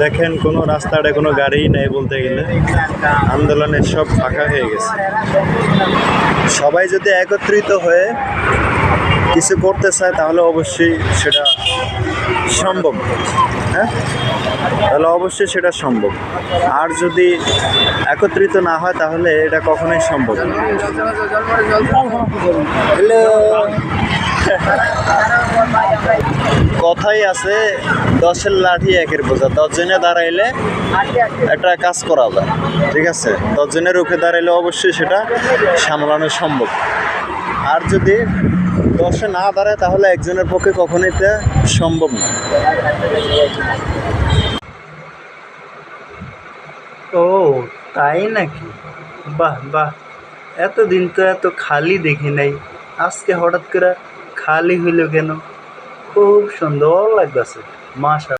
দেখেন কোনো রাস্তাটা কোনো গাড়ি নেই বলতে গেলে, আন্দোলনের সব ফাঁকা হয়ে গেছে। সবাই যদি একত্রিত হয়ে কিছু করতে চায় তাহলে অবশ্যই সেটা সম্ভব, হ্যাঁ, তাহলে অবশ্যই সেটা সম্ভব। আর যদি একত্রিত না হয় তাহলে এটা কখনোই সম্ভব না। কথাই আছে 10-এর লাঠি 1-এর বোঝা। 10 জনে দাঁড়াইলে একটা কাজ করা যায়, ঠিক আছে? 10 জনের রুখে দাঁড়াইলে অবশ্যই সেটা সামলানো সম্ভব। আর যদি 10-এ না দাঁড়ায় তাহলে একজনের পক্ষে কখনোই তা সম্ভব না। ও তাই নাকি? বাহ বাহ, এতদিন তো এত খালি দেখি নাই, আজকে হঠাৎ করে খালি হইল কেন? খুব সুন্দর লাগতেছে, মাশাআল্লাহ।